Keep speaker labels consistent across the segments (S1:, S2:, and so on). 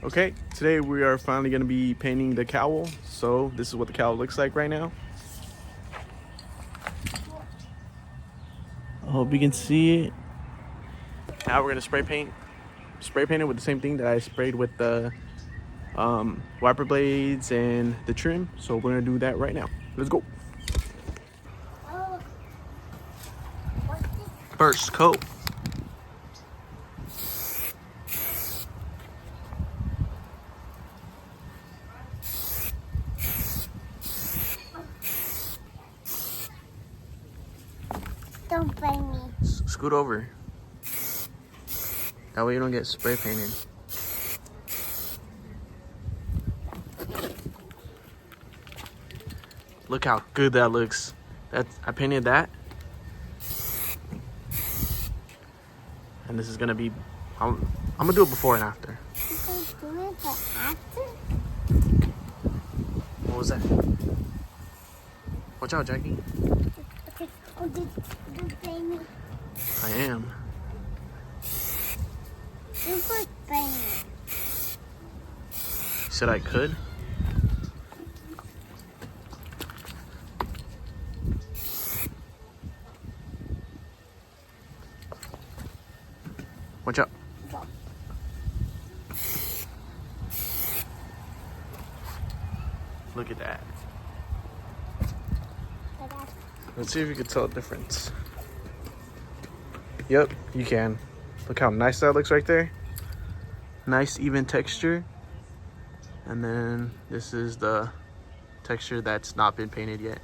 S1: Okay, today we are finally going to be painting the cowl. So this is what the cowl looks like right now. I hope you can see it. Now we're going to spray paint it with the same thing that I sprayed with the wiper blades and the trim. So we're going to do that right now. Let's go. First coat.
S2: Don't blame me.
S1: Scoot over. That way you don't get spray painted. Look how good that looks. I painted that. And this is gonna be, I'm gonna do it before and after.
S2: You can do it but after?
S1: What was that? Watch out, Jackie.
S2: Okay. Oh, don't blame me.
S1: I am.
S2: You could blame me.
S1: You said I could? Watch out. Look at that. Let's see if you can tell the difference. Yep, you can. Look how nice that looks right there. Nice even texture. And then this is the texture that's not been painted yet.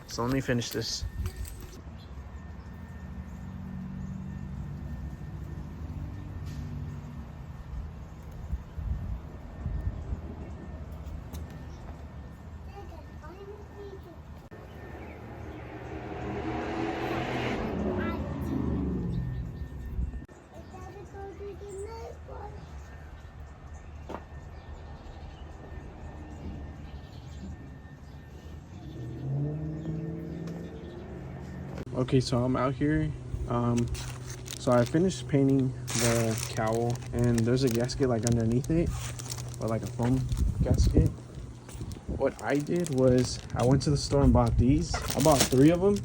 S1: So let me finish this. Okay, so I'm out here. So I finished painting the cowl, and there's a gasket like underneath it, or like a foam gasket. What I did was I went to the store and bought these. I bought 3 of them.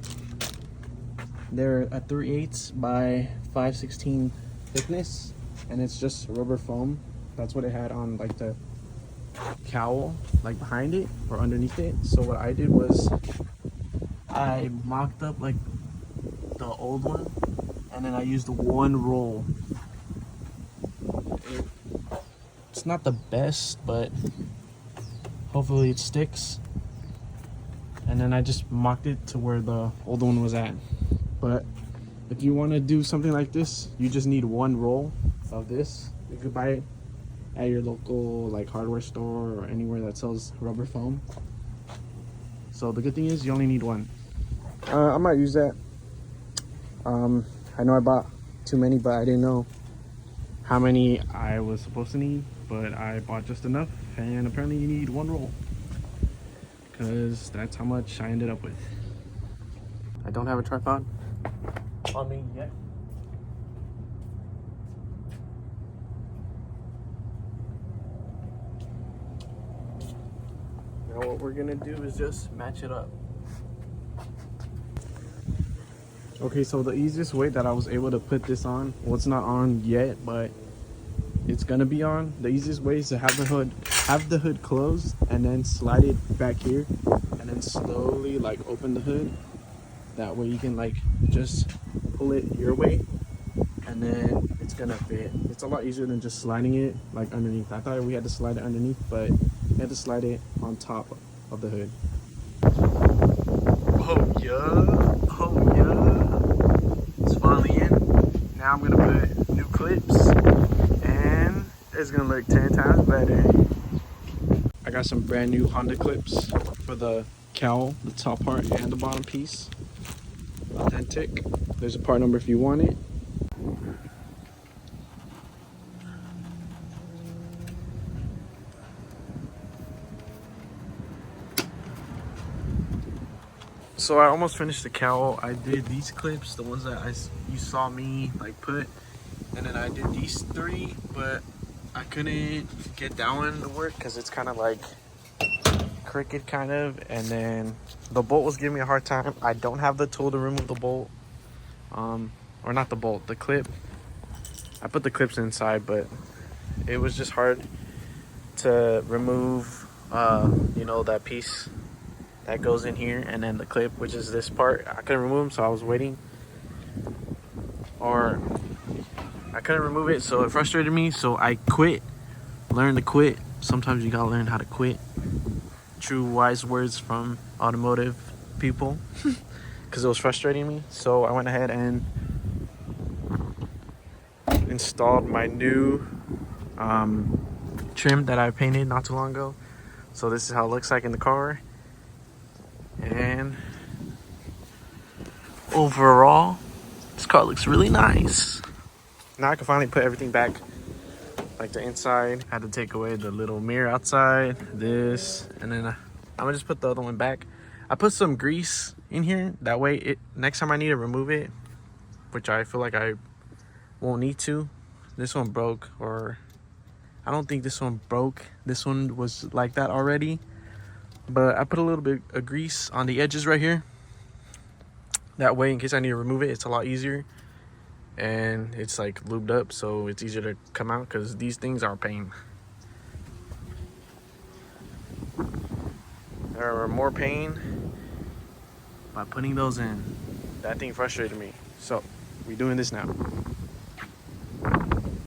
S1: They're a 3/8 by 5/16 thickness, and it's just rubber foam. That's what it had on like the cowl, like behind it or underneath it. So what I did was I mocked up like the old one, and then I used 1 roll. It's not the best, but hopefully it sticks. And then I just mocked it to where the old one was at. But if you want to do something like this, you just need 1 roll of this. You could buy it at your local like hardware store or anywhere that sells rubber foam. So the good thing is you only need 1. I might use that. I know I bought too many, but I didn't know how many I was supposed to need, but I bought just enough, and apparently you need 1 roll because that's how much I ended up with. I don't have a tripod on me yet. Now what we're gonna do is just match it up. Okay, so the easiest way that I was able to put this on, well, it's not on yet, but it's gonna be on. The easiest way is to have the hood closed and then slide it back here, and then slowly like open the hood. That way you can like just pull it your way, and then it's gonna fit. It's a lot easier than just sliding it like underneath. I thought we had to slide it underneath, but you had to slide it on top of the hood. Oh yeah. Oh yeah. It's finally in. Now I'm gonna put new clips, and it's gonna look 10 times better. I got some brand new Honda clips for the cowl, the top part and the bottom piece. Authentic. There's a part number if you want it. So I almost finished the cowl. I did these clips, the ones that you saw me like put, and then I did these 3, but I couldn't get that one to work because it's kind of like crooked kind of, and then the bolt was giving me a hard time. I don't have the tool to remove the bolt, or not the bolt, the clip. I put the clips inside, but it was just hard to remove you know, that piece that goes in here, and then the clip, which is this part. I couldn't remove them, so I was waiting, or I couldn't remove it, so it frustrated me, so I quit. Learned to quit. Sometimes you gotta learn how to quit. True wise words from automotive people. Because it was frustrating me, so I went ahead and installed my new trim that I painted not too long ago. So this is how it looks like in the car, and overall this car looks really nice. Now I can finally put everything back, like the inside. Had to take away the little mirror outside, this, and then I'm gonna just put the other one back. I put some grease in here, that way next time I need to remove it, which I feel like I won't need to. This one broke, or I don't think this one broke. This one was like that already, but I put a little bit of grease on the edges right here. That way, in case I need to remove it, it's a lot easier. And it's like lubed up, so it's easier to come out, because these things are a pain. There are more pain by putting those in. That thing frustrated me. So we're doing this now.